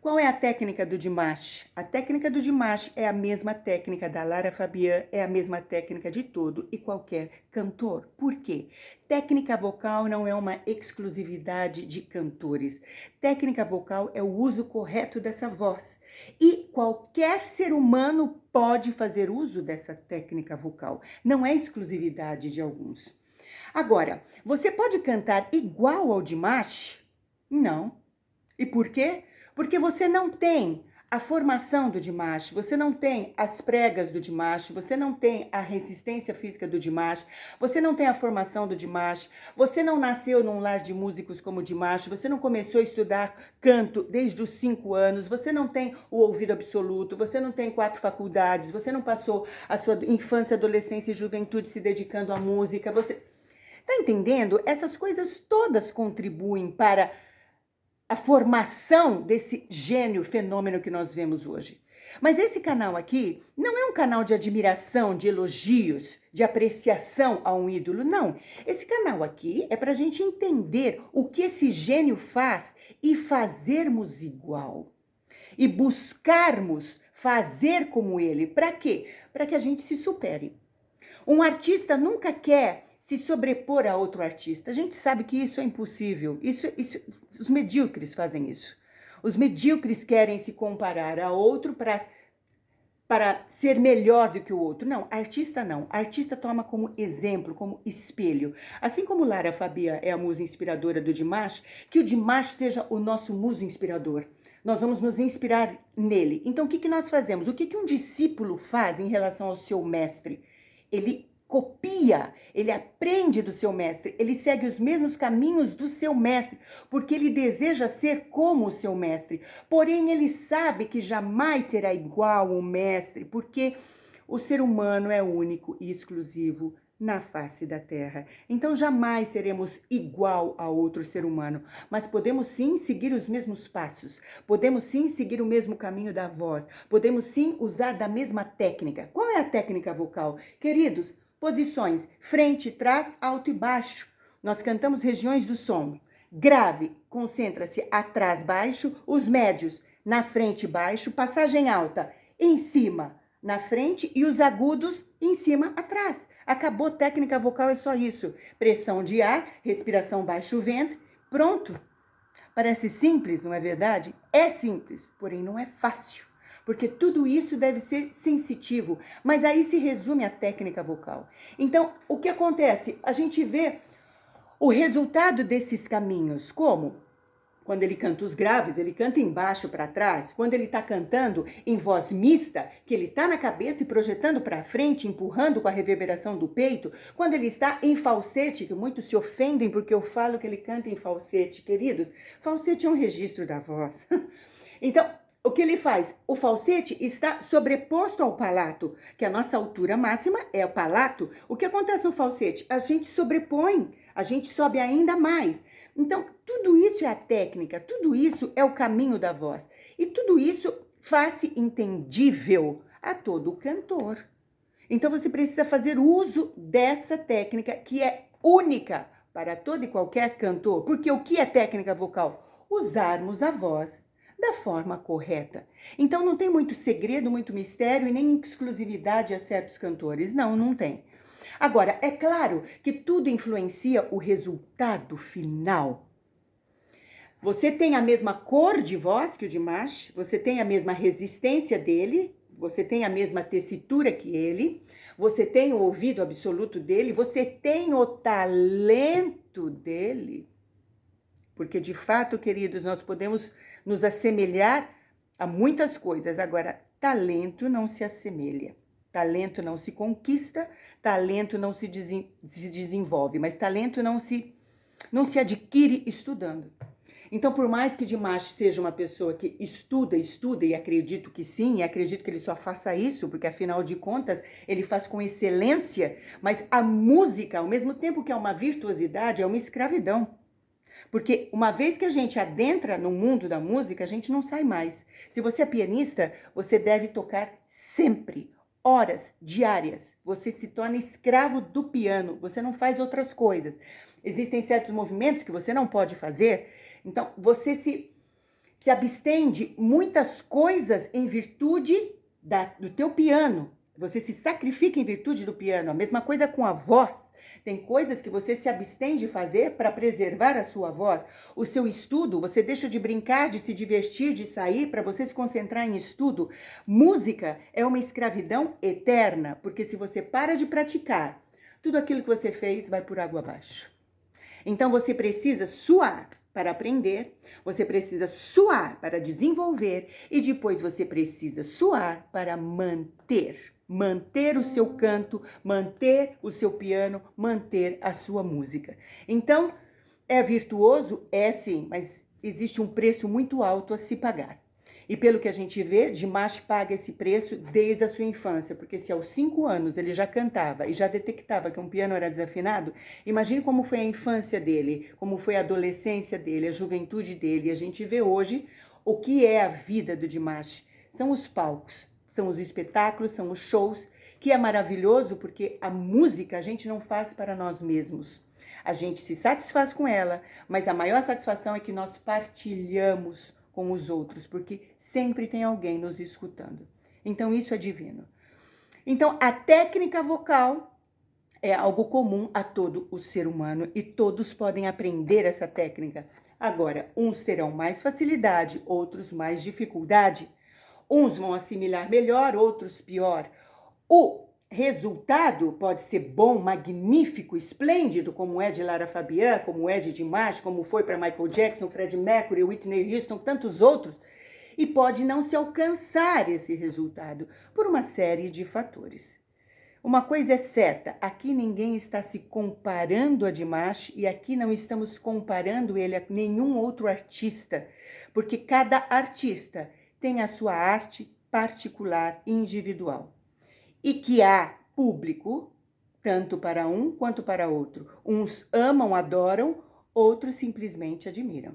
Qual é a técnica do Dimash? A técnica do Dimash é a mesma técnica da Lara Fabian, é a mesma técnica de todo e qualquer cantor. Por quê? Técnica vocal não é uma exclusividade de cantores. Técnica vocal é o uso correto dessa voz. E qualquer ser humano pode fazer uso dessa técnica vocal. Não é exclusividade de alguns. Agora, você pode cantar igual ao Dimash? Não. E por quê? Porque você não tem a formação do Dimash, você não tem as pregas do Dimash, você não tem a resistência física do Dimash, você não tem a formação do Dimash, você não nasceu num lar de músicos como o Dimash, você não começou a estudar canto desde os 5 anos, você não tem o ouvido absoluto, você não tem 4 faculdades, você não passou a sua infância, adolescência e juventude se dedicando à música, você... Tá entendendo? Essas coisas todas contribuem para a formação desse gênio fenômeno que nós vemos hoje. Mas esse canal aqui não é um canal de admiração, de elogios, de apreciação a um ídolo, não. Esse canal aqui é para a gente entender o que esse gênio faz e fazermos igual. E buscarmos fazer como ele. Para quê? Para que a gente se supere. Um artista nunca quer se sobrepor a outro artista. A gente sabe que isso é impossível. Os medíocres fazem isso. Os medíocres querem se comparar a outro para ser melhor do que o outro. Não, artista não. Artista toma como exemplo, como espelho. Assim como Lara Fabian é a musa inspiradora do Dimash, que o Dimash seja o nosso muso inspirador. Nós vamos nos inspirar nele. Então, o que nós fazemos? O que um discípulo faz em relação ao seu mestre? Ele copia, ele aprende do seu mestre, ele segue os mesmos caminhos do seu mestre, porque ele deseja ser como o seu mestre. Porém, ele sabe que jamais será igual ao mestre, porque o ser humano é único e exclusivo na face da terra. Então, jamais seremos igual a outro ser humano, mas podemos sim seguir os mesmos passos, podemos sim seguir o mesmo caminho da voz, podemos sim usar da mesma técnica. Qual é a técnica vocal? Queridos, posições frente, trás, alto e baixo. Nós cantamos regiões do som. Grave, concentra-se atrás, baixo, os médios na frente, baixo, passagem alta em cima, na frente e os agudos em cima, atrás. Acabou, técnica vocal é só isso. Pressão de ar, respiração baixo ventre, pronto. Parece simples, não é verdade? É simples, porém não é fácil. Porque tudo isso deve ser sensitivo, mas aí se resume a técnica vocal. Então, o que acontece? A gente vê o resultado desses caminhos, como? Quando ele canta os graves, ele canta embaixo para trás. Quando ele está cantando em voz mista, que ele está na cabeça e projetando para frente, empurrando com a reverberação do peito. Quando ele está em falsete, que muitos se ofendem porque eu falo que ele canta em falsete. Queridos, falsete é um registro da voz. Então, o que ele faz? O falsete está sobreposto ao palato, que a nossa altura máxima é o palato. O que acontece no falsete? A gente sobrepõe, a gente sobe ainda mais. Então, tudo isso é a técnica, tudo isso é o caminho da voz. E tudo isso faz-se entendível a todo cantor. Então, você precisa fazer uso dessa técnica que é única para todo e qualquer cantor. Porque o que é técnica vocal? Usarmos a voz da forma correta. Então, não tem muito segredo, muito mistério e nem exclusividade a certos cantores. Não, não tem. Agora, é claro que tudo influencia o resultado final. Você tem a mesma cor de voz que o Dimash, você tem a mesma resistência dele, você tem a mesma tessitura que ele, você tem o ouvido absoluto dele, você tem o talento dele. Porque, de fato, queridos, nós podemos nos assemelhar a muitas coisas. Agora, talento não se assemelha. Talento não se conquista, talento não se desenvolve, mas talento não se adquire estudando. Então, por mais que Dimash seja uma pessoa que estuda, e acredito que sim, e acredito que ele só faça isso, porque afinal de contas ele faz com excelência, mas a música, ao mesmo tempo que é uma virtuosidade, é uma escravidão. Porque uma vez que a gente adentra no mundo da música, a gente não sai mais. Se você é pianista, você deve tocar sempre, horas diárias. Você se torna escravo do piano, você não faz outras coisas. Existem certos movimentos que você não pode fazer, então você se se abstém de muitas coisas em virtude do teu piano. Você se sacrifica em virtude do piano. A mesma coisa com a voz. Tem coisas que você se abstém de fazer para preservar a sua voz. O seu estudo, você deixa de brincar, de se divertir, de sair para você se concentrar em estudo. Música é uma escravidão eterna, porque se você para de praticar, tudo aquilo que você fez vai por água abaixo. Então você precisa suar para aprender, você precisa suar para desenvolver e depois você precisa suar para manter o seu canto, manter o seu piano, manter a sua música. Então, é virtuoso? É sim, mas existe um preço muito alto a se pagar. E pelo que a gente vê, Dimash paga esse preço desde a sua infância, porque se aos 5 anos ele já cantava e já detectava que um piano era desafinado, imagine como foi a infância dele, como foi a adolescência dele, a juventude dele. E a gente vê hoje o que é a vida do Dimash. São os palcos, são os espetáculos, são os shows, que é maravilhoso porque a música a gente não faz para nós mesmos. A gente se satisfaz com ela, mas a maior satisfação é que nós partilhamos com os outros, porque sempre tem alguém nos escutando. Então, isso é divino. Então, a técnica vocal é algo comum a todo o ser humano e todos podem aprender essa técnica. Agora, uns terão mais facilidade, outros mais dificuldade. Uns vão assimilar melhor, outros pior. O resultado pode ser bom, magnífico, esplêndido, como é de Lara Fabian, como é de Dimash, como foi para Michael Jackson, Freddie Mercury, Whitney Houston, tantos outros, e pode não se alcançar esse resultado por uma série de fatores. Uma coisa é certa, aqui ninguém está se comparando a Dimash e aqui não estamos comparando ele a nenhum outro artista, porque cada artista tem a sua arte particular e individual. E que há público, tanto para um quanto para outro. Uns amam, adoram, outros simplesmente admiram.